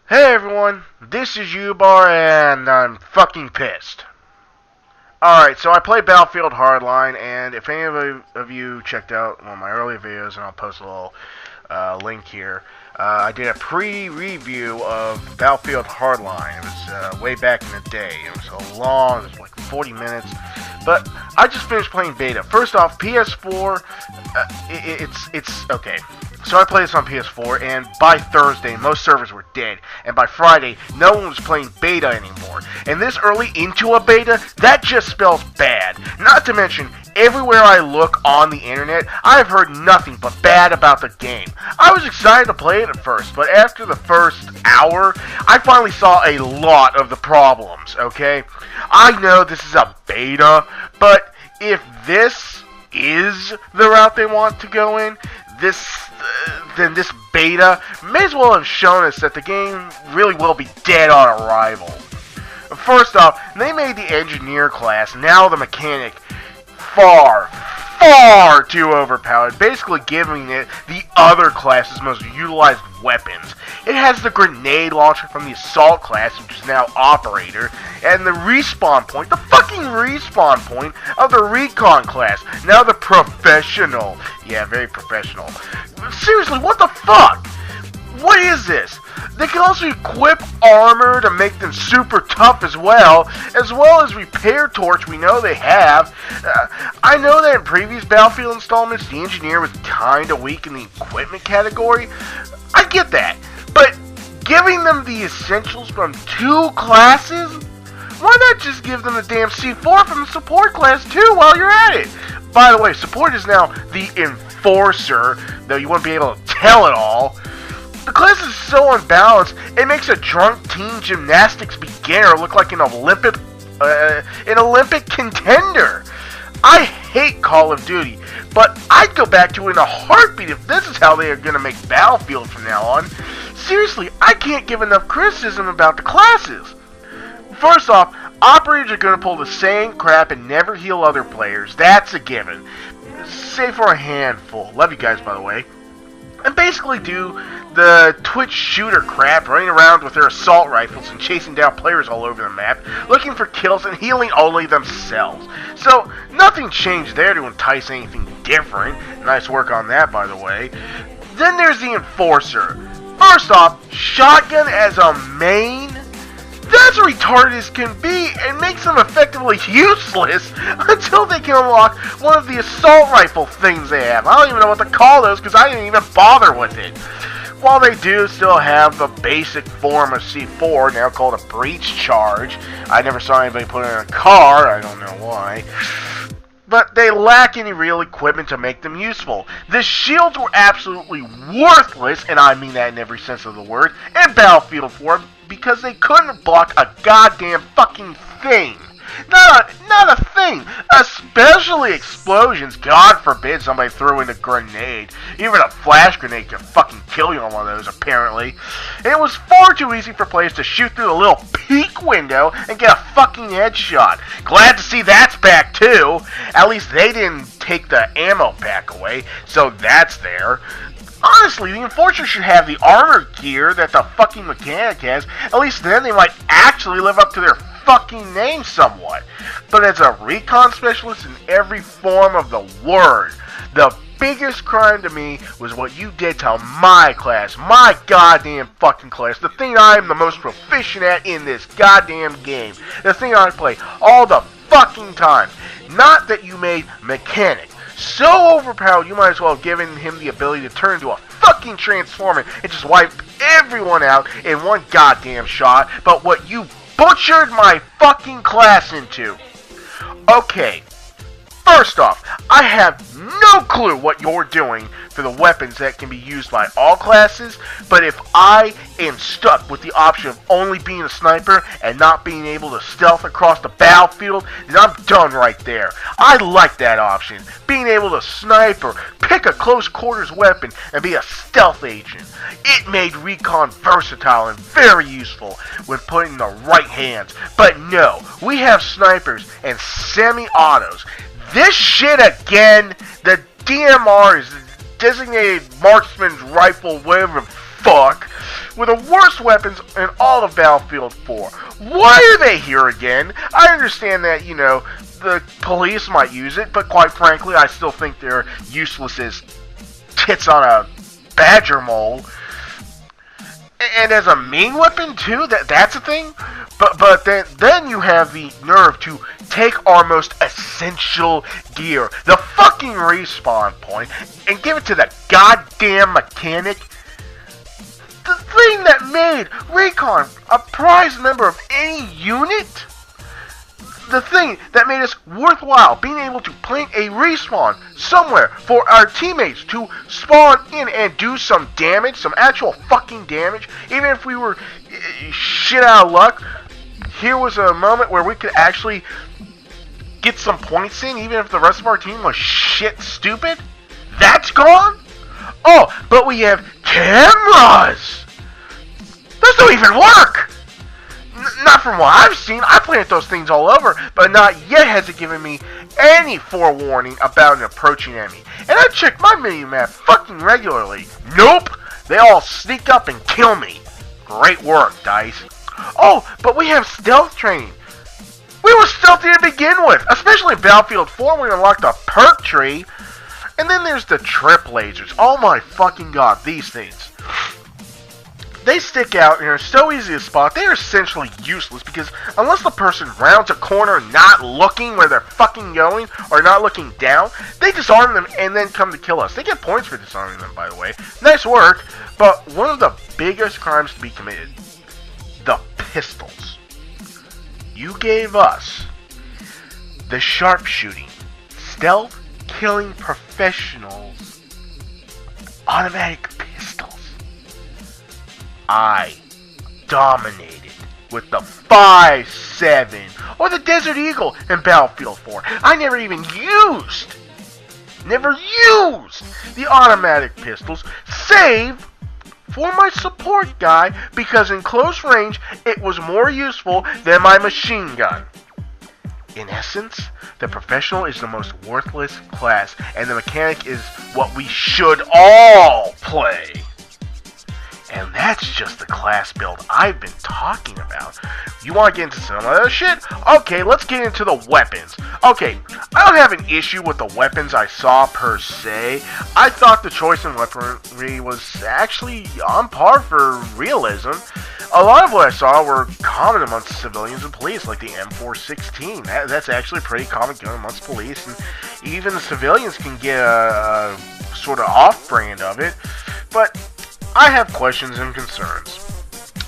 Hey everyone, this is Ubar and I'm fucking pissed. Alright, so I play Battlefield Hardline, and if any of you checked out one of my earlier videos, and I'll post a little link here, I did a pre-review of Battlefield Hardline. It was way back in the day. It was so long, it was like 40 minutes. But I just finished playing beta. First off, PS4, it's okay. So I played this on PS4, and by Thursday, most servers were dead. And by Friday, no one was playing beta anymore. And this early into a beta, that just spells bad. Not to mention, everywhere I look on the internet, I've heard nothing but bad about the game. I was excited to play it at first, but after the first hour, I finally saw a lot of the problems, okay? I know this is a beta, but if this is the route they want to go in, then this beta may as well have shown us that the game really will be dead on arrival. First off, they made the engineer class, now the mechanic, far too overpowered, basically giving it the other class's most utilized weapons. It has the grenade launcher from the assault class, which is now operator, and the respawn point, the fucking respawn point of the recon class, now the professional. Yeah, very professional. Seriously, what the fuck? What is this? They can also equip armor to make them super tough as well as repair torch we know they have. I know that in previous Battlefield installments, the engineer was kinda weak in the equipment category. I get that, but giving them the essentials from two classes? Why not just give them the damn C4 from the support class too while you're at it? By the way, support is now the enforcer, though you won't be able to tell it all. The class is so unbalanced, it makes a drunk teen gymnastics beginner look like an Olympic contender. I hate Call of Duty, but I'd go back to it in a heartbeat if this is how they are going to make Battlefield from now on. Seriously, I can't give enough criticism about the classes. First off, operators are going to pull the same crap and never heal other players. That's a given. Save for a handful. Love you guys, by the way. And basically do the Twitch shooter crap, running around with their assault rifles and chasing down players all over the map, looking for kills and healing only themselves. So, nothing changed there to entice anything different. Nice work on that, by the way. Then there's the Enforcer. First off, shotgun as a main? That's retarded as can be, and makes them effectively useless until they can unlock one of the assault rifle things they have. I don't even know what to call those because I didn't even bother with it. While they do still have the basic form of C4, now called a breach charge. I never saw anybody put it in a car, I don't know why. But they lack any real equipment to make them useful. The shields were absolutely worthless, and I mean that in every sense of the word, in Battlefield 4 because they couldn't block a goddamn fucking thing. Not a thing. Especially explosions. God forbid somebody threw in a grenade. Even a flash grenade can fucking kill you on one of those, apparently. And it was far too easy for players to shoot through the little peek window and get a fucking headshot. Glad to see that's back too. At least they didn't take the ammo pack away, so that's there. Honestly, the Enforcer should have the armor gear that the fucking mechanic has. At least then they might actually live up to their fucking name somewhat. But as a recon specialist in every form of the word, the biggest crime to me was what you did to my class. My goddamn fucking class. The thing I am the most proficient at in this goddamn game. The thing I play all the fucking time. Not that you made mechanic so overpowered you might as well have given him the ability to turn into a fucking transformer and just wipe everyone out in one goddamn shot, but what you butchered my fucking class into. Okay, First off, I have no clue what you're doing for the weapons that can be used by all classes, but if I am stuck with the option of only being a sniper and not being able to stealth across the battlefield, then I'm done right there. I like that option, being able to snipe or pick a close quarters weapon and be a stealth agent. It made recon versatile and very useful when put in the right hands, but no, we have snipers and semi-autos. This shit again, the DMR is designated marksman's rifle, whatever the fuck, with the worst weapons in all of Battlefield 4. Why are they here again? I understand that, you know, the police might use it, but quite frankly, I still think they're useless as tits on a badger mole. And as a main weapon too, that's a thing. But then you have the nerve to take our most essential gear, the fucking respawn point, and give it to the goddamn mechanic. The thing that made Recon a prized member of any unit. The thing that made us worthwhile being able to plant a respawn somewhere for our teammates to spawn in and do some damage, some actual fucking damage, even if we were shit out of luck. Here was a moment where we could actually get some points in, even if the rest of our team was shit stupid. That's gone? Oh, but we have cameras! Those don't even work! Not from what I've seen. I planted those things all over, but not yet has it given me any forewarning about an approaching enemy. And I check my mini-map fucking regularly. Nope! They all sneak up and kill me. Great work, DICE. Oh, but we have stealth training. We were stealthy to begin with, especially in Battlefield 4 when we unlocked a perk tree. And then there's the trip lasers. Oh my fucking god, these things. They stick out and are so easy to spot, they are essentially useless because unless the person rounds a corner not looking where they're fucking going or not looking down, they disarm them and then come to kill us. They get points for disarming them, by the way. Nice work, but one of the biggest crimes to be committed, the pistols. You gave us the sharpshooting, stealth killing professionals, automatic pistols. I dominated with the 5.7 or the Desert Eagle in Battlefield 4. I never used the automatic pistols, save for my support guy, because in close range it was more useful than my machine gun. In essence, the professional is the most worthless class, and the mechanic is what we should all play. And that's just the class build I've been talking about. You want to get into some other shit? Okay, let's get into the weapons. Okay, I don't have an issue with the weapons I saw per se. I thought the choice in weaponry was actually on par for realism. A lot of what I saw were common amongst civilians and police, like the M416. That's actually a pretty common gun amongst police, and even the civilians can get a sort of off-brand of it. But I have questions and concerns.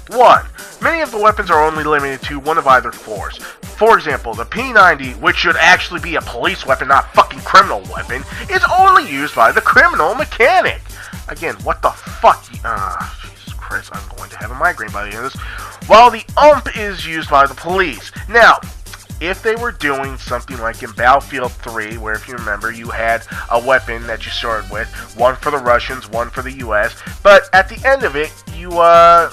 1. Many of the weapons are only limited to one of either floors. For example, the P90, which should actually be a police weapon, not fucking criminal weapon, is only used by the criminal mechanic. Again, what the fuck? Jesus Christ, I'm going to have a migraine by the end of this. While the UMP is used by the police. Now, if they were doing something like in Battlefield 3, where if you remember, you had a weapon that you started with, one for the Russians, one for the US, but at the end of it, you, well,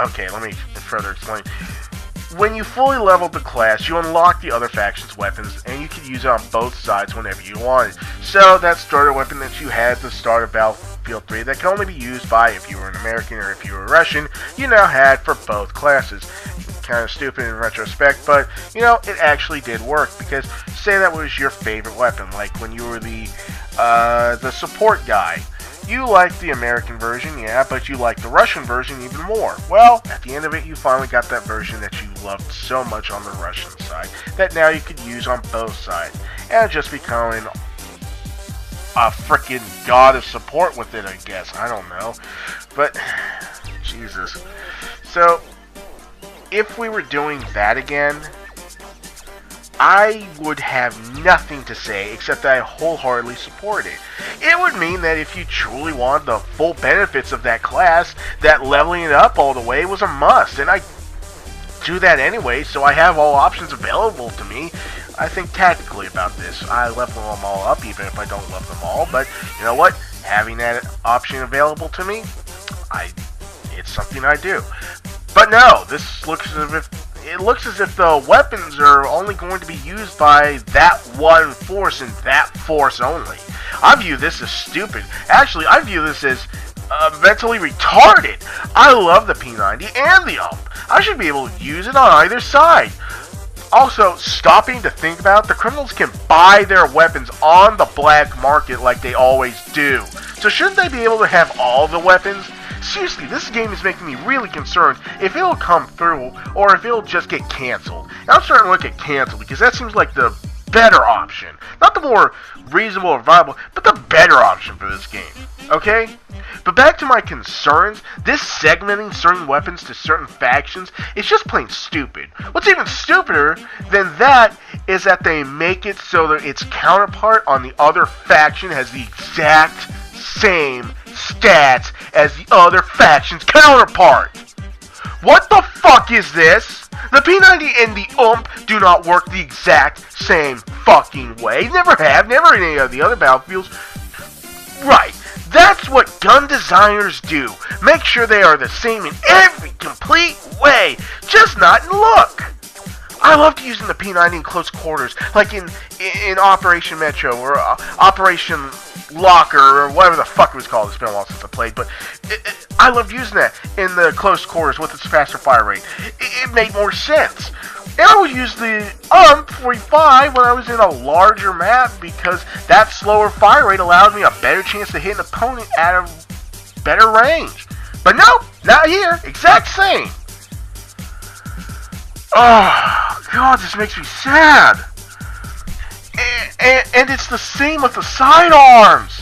okay, let me further explain. When you fully leveled the class, you unlocked the other faction's weapons, and you could use it on both sides whenever you wanted. So, that starter weapon that you had at the start of Battlefield 3 that could only be used by if you were an American or if you were Russian, you now had for both classes. Kind of stupid in retrospect, but you know, it actually did work, because say that was your favorite weapon, like when you were the support guy. You liked the American version, yeah, but you liked the Russian version even more. Well, at the end of it, you finally got that version that you loved so much on the Russian side, that now you could use on both sides, and just becoming a freaking god of support with it, I guess. I don't know, but Jesus. So if we were doing that again, I would have nothing to say except that I wholeheartedly support it. It would mean that if you truly want the full benefits of that class, that leveling it up all the way was a must, and I do that anyway, so I have all options available to me. I think tactically about this. I level them all up even if I don't love them all, but you know what? Having that option available to me, it's something I do. But no, this looks as if the weapons are only going to be used by that one force and that force only. I view this as stupid. Actually, I view this as mentally retarded. I love the P90 and the UMP. I should be able to use it on either side. Also, stopping to think about it, the criminals can buy their weapons on the black market like they always do. So shouldn't they be able to have all the weapons? Seriously, this game is making me really concerned if it'll come through or if it'll just get canceled. And I'm starting to look at cancel because that seems like the better option. Not the more reasonable or viable, but the better option for this game. Okay? But back to my concerns, this segmenting certain weapons to certain factions is just plain stupid. What's even stupider than that is that they make it so that its counterpart on the other faction has the exact same stats as the other faction's counterpart. What the fuck is this? The P90 and the UMP do not work the exact same fucking way. Never have, never in any of the other battlefields. Right, that's what gun designers do. Make sure they are the same in every complete way, just not in look. I loved using the P90 in close quarters, like in Operation Metro or Operation Locker or whatever the fuck it was called. It's been a while since I played, but I loved using that in the close quarters with its faster fire rate. It made more sense. And I would use the UMP 45 when I was in a larger map because that slower fire rate allowed me a better chance to hit an opponent at a better range. But nope, not here. Exact same. Oh, God, this makes me sad. And it's the same with the sidearms.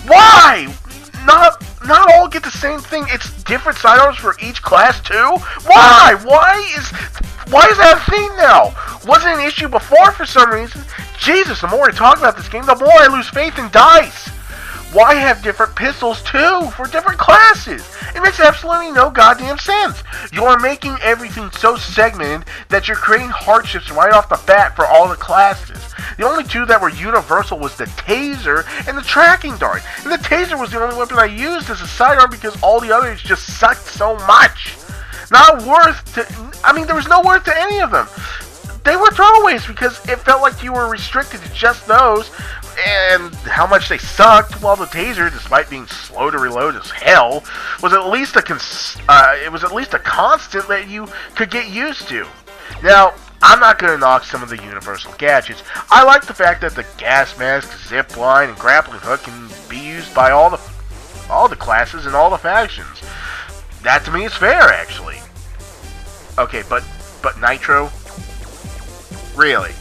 Why? Not all get the same thing. It's different sidearms for each class too. Why? Why is that a thing now? Wasn't an issue before for some reason. Jesus, the more I talk about this game, the more I lose faith in DICE. Why have different pistols too for different classes? It makes absolutely no goddamn sense. You're making everything so segmented that you're creating hardships right off the bat for all the classes. The only two that were universal was the taser and the tracking dart. And the taser was the only weapon I used as a sidearm because all the others just sucked so much. There was no worth to any of them. They were throwaways because it felt like you were restricted to just those and how much they sucked, while the taser, despite being slow to reload as hell, was at least a constant that you could get used to. Now, I'm not going to knock some of the universal gadgets. I like the fact that the gas mask, zip line, and grappling hook can be used by all the classes and all the factions. That to me is fair, actually. Okay, but Nitro? Really?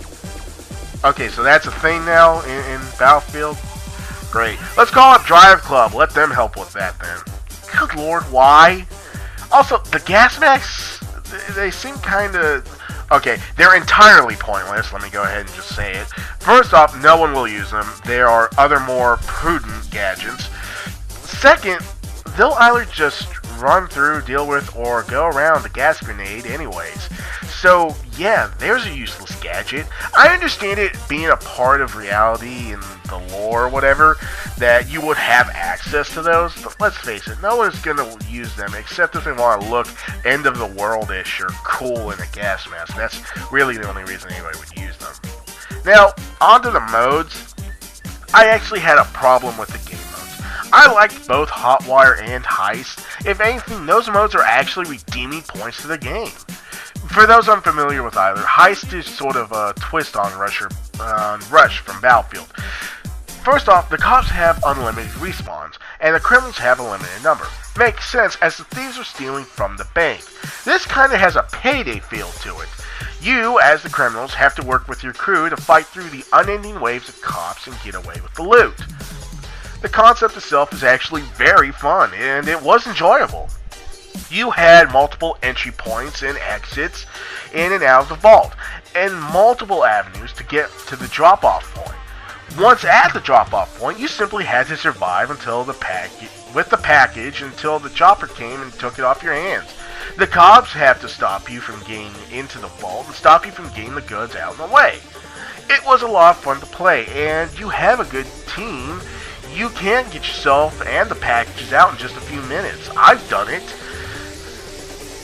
Okay, so that's a thing now in Battlefield? Great. Let's call up Drive Club. Let them help with that then. Good lord, why? Also, the gas masks, they seem kind of... Okay, they're entirely pointless. Let me go ahead and just say it. First off, no one will use them. There are other more prudent gadgets. Second, they'll either just run through, deal with, or go around the gas grenade anyways. So, yeah, there's a useless gadget. I understand it being a part of reality and the lore or whatever, that you would have access to those, but let's face it, no one's going to use them except if they want to look end-of-the-world-ish or cool in a gas mask. That's really the only reason anybody would use them. Now, onto the modes. I actually had a problem with the game modes. I liked both Hotwire and Heist. If anything, those modes are actually redeeming points to the game. For those unfamiliar with either, Heist is sort of a twist on Rush from Battlefield. First off, the cops have unlimited respawns, and the criminals have a limited number. Makes sense, as the thieves are stealing from the bank. This kinda has a payday feel to it. You, as the criminals, have to work with your crew to fight through the unending waves of cops and get away with the loot. The concept itself is actually very fun, and it was enjoyable. You had multiple entry points and exits. in and out of the vault, and multiple avenues to get to the drop-off point. Once at the drop-off point, you simply had to survive until the package until the chopper came and took it off your hands. The cops have to stop you from getting into the vault and stop you from getting the goods out of the way. It was a lot of fun to play, and you have a good team. You can get yourself and the packages out in just a few minutes. I've done it.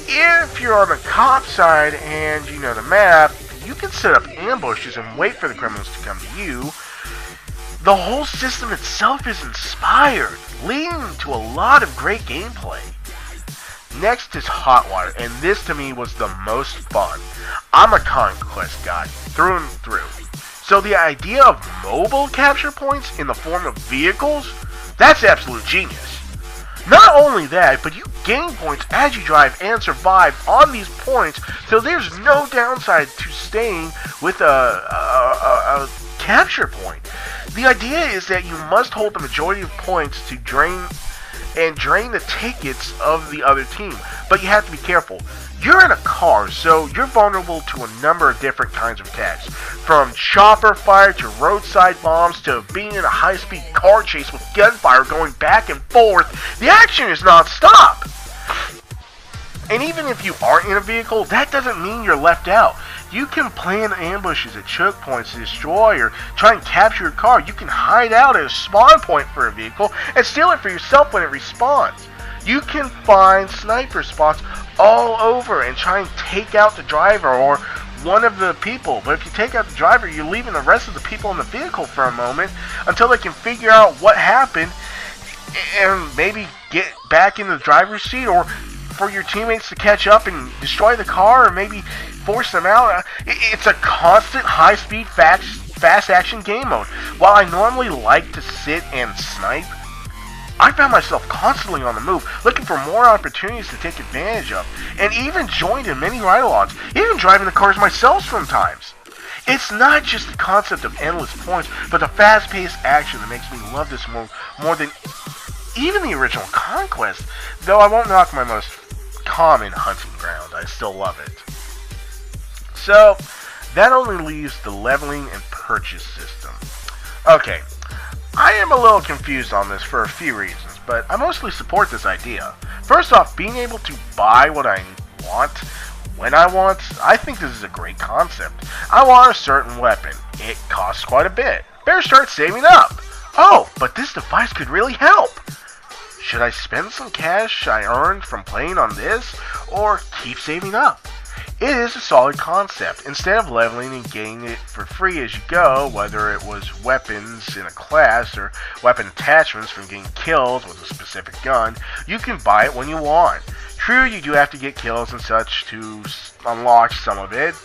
If you're on the cop side and you know the map, you can set up ambushes and wait for the criminals to come to you. The whole system itself is inspired, leading to a lot of great gameplay. Next is Hot Water, and this to me was the most fun. I'm a conquest guy, through and through. So the idea of mobile capture points in the form of vehicles, that's absolute genius. Not only that, but you gain points as you drive and survive on these points, so there's no downside to staying with a capture point. The idea is that you must hold the majority of points to drain the tickets of the other team, but you have to be careful. You're in a car, so you're vulnerable to a number of different kinds of attacks, from chopper fire to roadside bombs to being in a high-speed car chase with gunfire going back and forth. The action is non-stop. And even if you aren't in a vehicle, that doesn't mean you're left out. You can plan ambushes at choke points to destroy or try and capture a car. You can hide out at a spawn point for a vehicle and steal it for yourself when it respawns. You can find sniper spots all over and try and take out the driver or one of the people. But if you take out the driver, you're leaving the rest of the people in the vehicle for a moment until they can figure out what happened and maybe get back in the driver's seat, or for your teammates to catch up and destroy the car, or maybe force them out. It's a constant high-speed, fast-action game mode. While I normally like to sit and snipe, I found myself constantly on the move, looking for more opportunities to take advantage of, and even joined in many ride-alongs, even driving the cars myself sometimes. It's not just the concept of endless points, but the fast-paced action that makes me love this more than even the original Conquest, though I won't knock my most common hunting ground. I still love it. So, that only leaves the leveling and purchase system. Okay, I am a little confused on this for a few reasons, but I mostly support this idea. First off, being able to buy what I want, when I want, I think this is a great concept. I want a certain weapon. It costs quite a bit. Better start saving up. Oh, but this device could really help. Should I spend some cash I earned from playing on this, or keep saving up? It is a solid concept. Instead of leveling and getting it for free as you go, whether it was weapons in a class or weapon attachments from getting kills with a specific gun, you can buy it when you want. True, you do have to get kills and such to unlock some of it,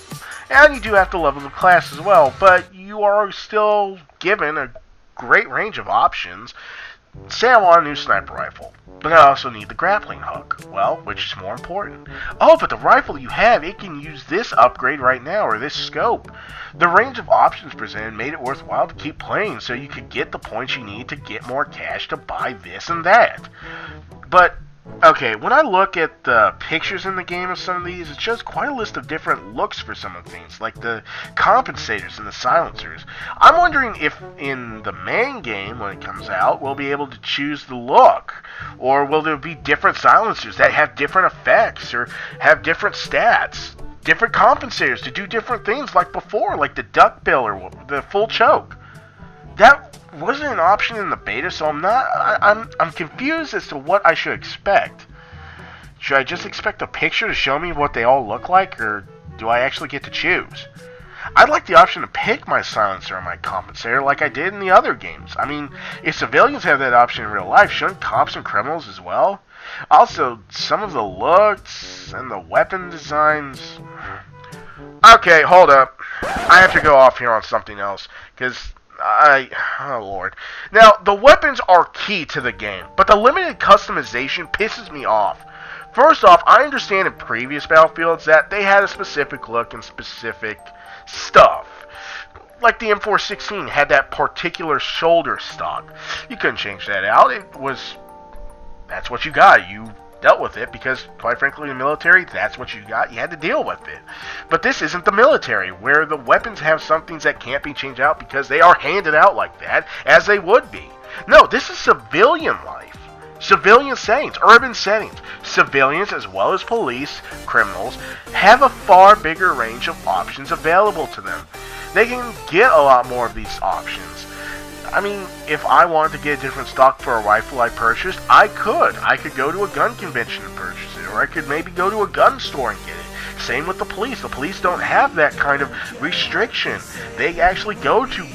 and you do have to level the class as well, but you are still given a great range of options. Say I want a new sniper rifle, but I also need the grappling hook. Well, which is more important? Oh, but the rifle you have, it can use this upgrade right now, or this scope. The range of options presented made it worthwhile to keep playing, so you could get the points you need to get more cash to buy this and that. But, okay, when I look at the pictures in the game of some of these, it shows quite a list of different looks for some of the things, like the compensators and the silencers. I'm wondering if in the main game, when it comes out, we'll be able to choose the look, or will there be different silencers that have different effects, or have different stats, different compensators to do different things like before, like the duck bill or the full choke. That wasn't an option in the beta, so I'm confused as to what I should expect. Should I just expect a picture to show me what they all look like, or do I actually get to choose? I'd like the option to pick my silencer and my compensator like I did in the other games. I mean, if civilians have that option in real life, shouldn't cops and criminals as well? Also, some of the looks and the weapon designs... Okay, hold up. I have to go off here on something else, because... oh lord. Now, the weapons are key to the game, but the limited customization pisses me off. First off, I understand in previous Battlefields that they had a specific look and specific stuff. Like the M416 had that particular shoulder stock. You couldn't change that out. That's what you got. You dealt with it because, quite frankly, in the military, that's what you got. You had to deal with it. But this isn't the military, where the weapons have some things that can't be changed out because they are handed out like that, as they would be. No, this is civilian life. Civilian settings, urban settings. Civilians, as well as police, criminals, have a far bigger range of options available to them. They can get a lot more of these options. I mean, if I wanted to get a different stock for a rifle I purchased, I could. I could go to a gun convention and purchase it, or I could maybe go to a gun store and get it. Same with the police. The police don't have that kind of restriction. They actually go to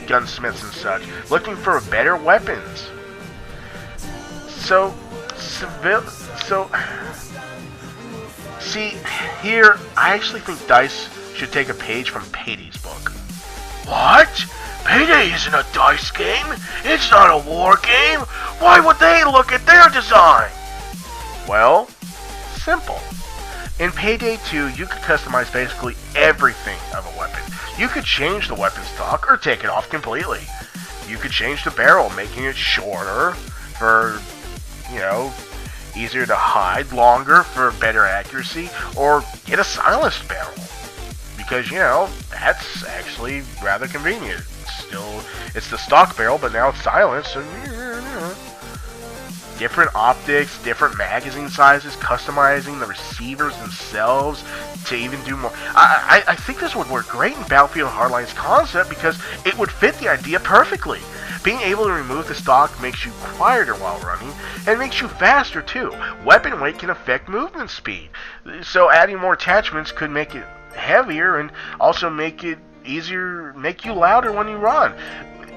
gunsmiths and such, looking for better weapons. See, here, I actually think DICE should take a page from Payday's book. What? Payday isn't a DICE game. It's not a war game. Why would they look at their design? Well, simple. In Payday 2, you could customize basically everything of a weapon. You could change the weapon stock or take it off completely. You could change the barrel, making it shorter for, easier to hide, longer for better accuracy, or get a silenced barrel. Because, that's actually rather convenient. It's the stock barrel, but now it's silenced, so different optics, different magazine sizes, customizing the receivers themselves to even do more. I think this would work great in Battlefield Hardline's concept because it would fit the idea perfectly. Being able to remove the stock makes you quieter while running, and makes you faster too. Weapon weight can affect movement speed, so adding more attachments could make it heavier and also make it easier, make you louder when you run.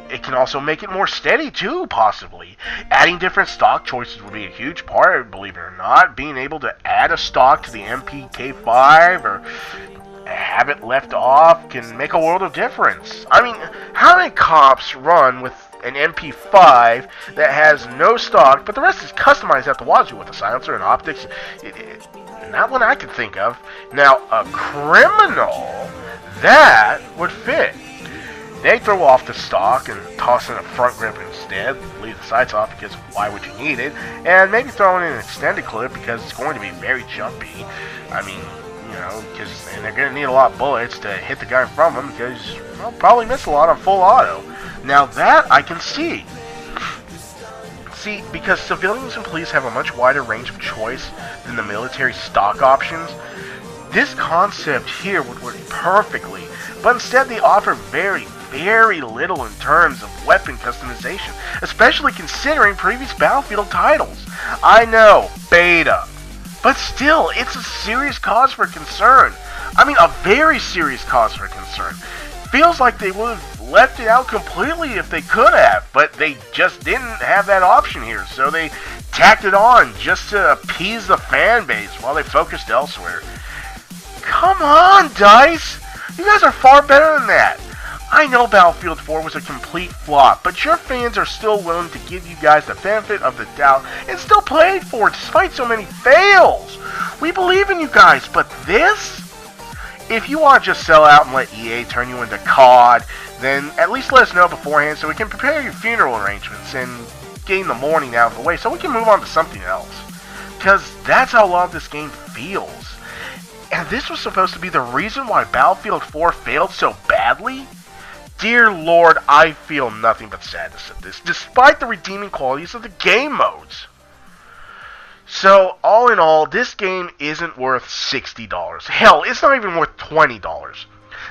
It can also make it more steady too, possibly. Adding different stock choices would be a huge part, believe it or not. Being able to add a stock to the MPK5 or have it left off can make a world of difference. I mean, how many cops run with an MP5 that has no stock, but the rest is customized at the wazoo with a silencer and optics? Not one I could think of. Now, a criminal, that would fit. They throw off the stock and toss in a front grip instead, leave the sights off because why would you need it, and maybe throw in an extended clip because it's going to be very jumpy. I mean, and they're going to need a lot of bullets to hit the guy in front of them because they'll probably miss a lot on full auto. Now that I can see. See, because civilians and police have a much wider range of choice than the military stock options, this concept here would work perfectly, but instead they offer very, very little in terms of weapon customization, especially considering previous Battlefield titles. I know, beta, but still, it's a serious cause for concern. I mean, a very serious cause for concern. Feels like they would have left it out completely if they could have, but they just didn't have that option here, so they tacked it on just to appease the fan base while they focused elsewhere. Come on, DICE! You guys are far better than that. I know Battlefield 4 was a complete flop, but your fans are still willing to give you guys the benefit of the doubt and still play for it despite so many fails. We believe in you guys, but this? If you want to just sell out and let EA turn you into COD, then at least let us know beforehand so we can prepare your funeral arrangements and gain the mourning out of the way so we can move on to something else. Because that's how a lot of this game feels. And this was supposed to be the reason why Battlefield 4 failed so badly? Dear Lord, I feel nothing but sadness at this, despite the redeeming qualities of the game modes. So, all in all, this game isn't worth $60. Hell, it's not even worth $20.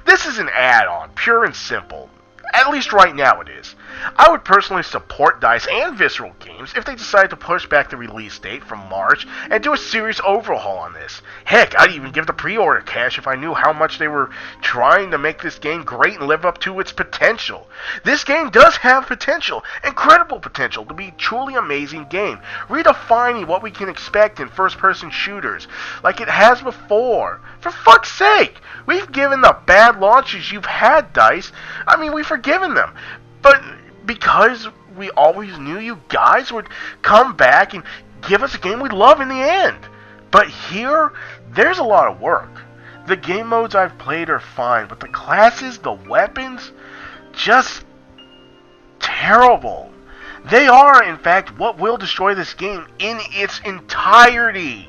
This is an add-on, pure and simple. At least right now it is. I would personally support DICE and Visceral Games if they decide to push back the release date from March and do a serious overhaul on this. Heck, I'd even give the pre-order cash if I knew how much they were trying to make this game great and live up to its potential. This game does have potential, incredible potential, to be a truly amazing game, redefining what we can expect in first-person shooters, like it has before. For fuck's sake! We've given the bad launches you've had, DICE. I mean, we've forgiven them. But because we always knew you guys would come back and give us a game we'd love in the end. But here, there's a lot of work. The game modes I've played are fine, but the classes, the weapons, just terrible. They are, in fact, what will destroy this game in its entirety.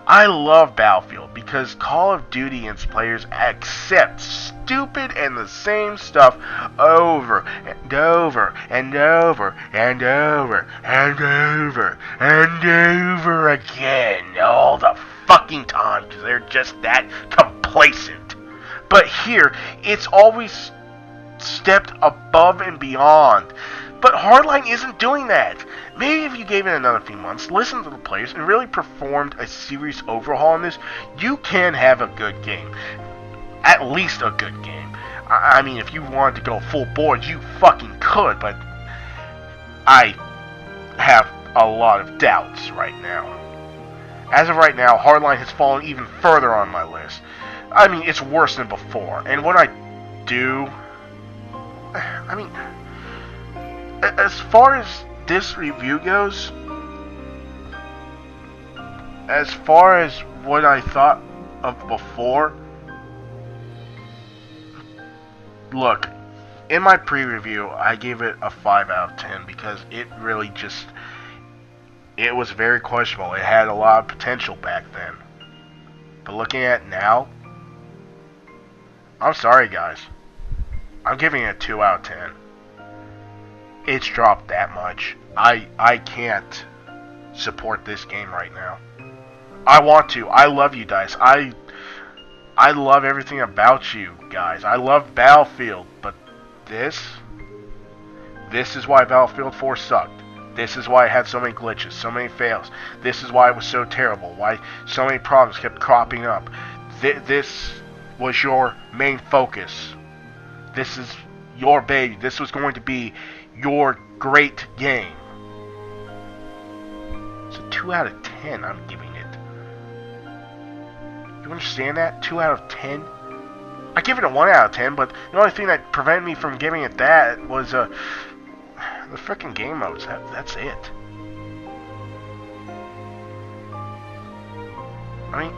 I love Battlefield because Call of Duty and its players accept stupid and the same stuff over and over and over and over and over and over again all the fucking time because they're just that complacent. But here, it's always stepped above and beyond. But Hardline isn't doing that. Maybe if you gave it another few months, listened to the players, and really performed a serious overhaul on this, you can have a good game. At least a good game. I mean, if you wanted to go full board, you fucking could, but I have a lot of doubts right now. As of right now, Hardline has fallen even further on my list. I mean, it's worse than before. And what I do... I mean... As far as this review goes, as far as what I thought of before, look, in my pre-review, I gave it a 5 out of 10 because it really just, it was very questionable. It had a lot of potential back then. But looking at it now, I'm sorry guys, I'm giving it a 2 out of 10. It's dropped that much. I can't support this game right now. I want to. I love you guys. I love everything about you guys. I love Battlefield, but this is why Battlefield 4 sucked. This is why it had so many glitches, so many fails. This is why it was so terrible. Why so many problems kept cropping up. This was your main focus. This is your baby. This was going to be your great game. It's a 2 out of 10 I'm giving it. You understand that? 2 out of 10? I give it a 1 out of 10, but the only thing that prevented me from giving it that was the frickin' game modes. That's it. I mean,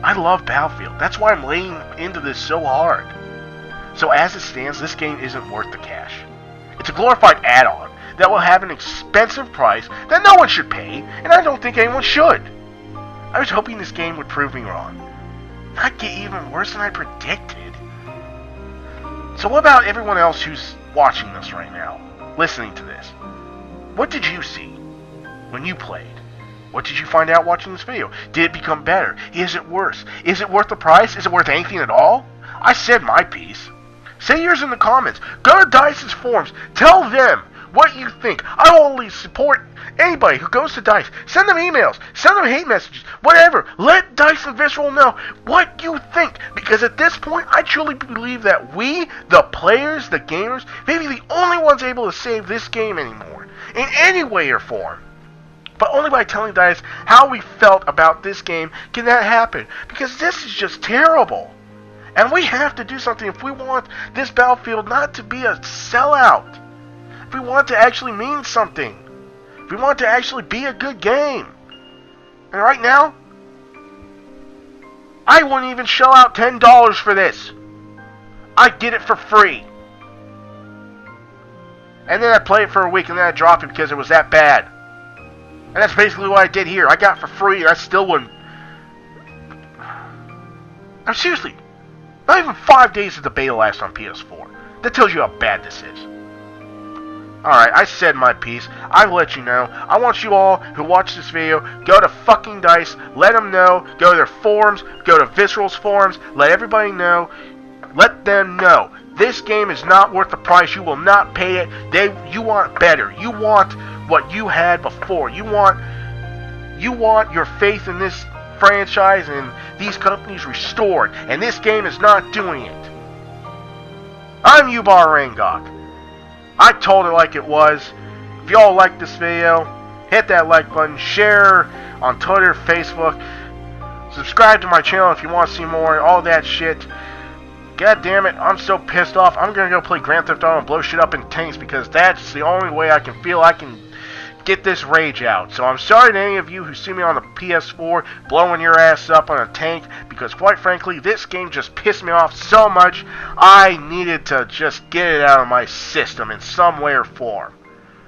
I love Battlefield. That's why I'm laying into this so hard. So as it stands, this game isn't worth the cash. It's a glorified add-on that will have an expensive price that no one should pay, and I don't think anyone should. I was hoping this game would prove me wrong. Not get even worse than I predicted. So what about everyone else who's watching this right now, listening to this? What did you see when you played? What did you find out watching this video? Did it become better? Is it worse? Is it worth the price? Is it worth anything at all? I said my piece. Say yours in the comments. Go to DICE's forums. Tell them what you think. I will only support anybody who goes to DICE. Send them emails. Send them hate messages. Whatever. Let DICE and Visceral know what you think. Because at this point, I truly believe that we, the players, the gamers, may be the only ones able to save this game anymore. In any way or form. But only by telling DICE how we felt about this game can that happen. Because this is just terrible. And we have to do something if we want this Battlefield not to be a sellout. If we want to actually mean something. If we want to actually be a good game. And right now, I wouldn't even shell out $10 for this. I get it for free. And then I play it for a week and then I drop it because it was that bad. And that's basically what I did here. I got it for free and I still wouldn't. I'm seriously. Not even 5 days of the beta last on PS4. That tells you how bad this is. Alright, I said my piece. I've let you know. I want you all who watch this video, go to fucking DICE, let them know, go to their forums, go to Visceral's forums, let everybody know, let them know. This game is not worth the price. You will not pay it. You want better. You want what you had before. You want your faith in this franchise and these companies restored, and this game is not doing it. I'm Ubar Rangok. I told it like it was. If y'all like this video, hit that like button, share on Twitter, Facebook, subscribe to my channel if you want to see more, all that shit. God damn it, I'm so pissed off. I'm gonna go play Grand Theft Auto and blow shit up in tanks because that's the only way I can feel I can get this rage out. So I'm sorry to any of you who see me on the PS4 blowing your ass up on a tank, because quite frankly, this game just pissed me off so much, I needed to just get it out of my system in some way or form.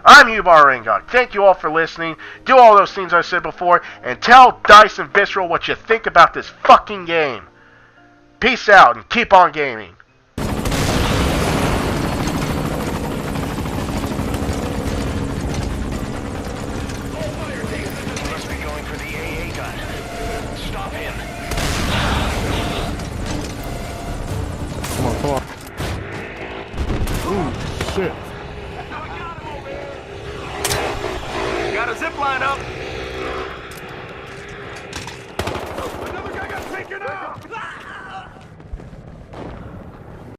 I'm Ubar Ringog. Thank you all for listening. Do all those things I said before, and tell Dice and Visceral what you think about this fucking game. Peace out, and keep on gaming. Come on, come on. Ooh, shit. Got a zip line up.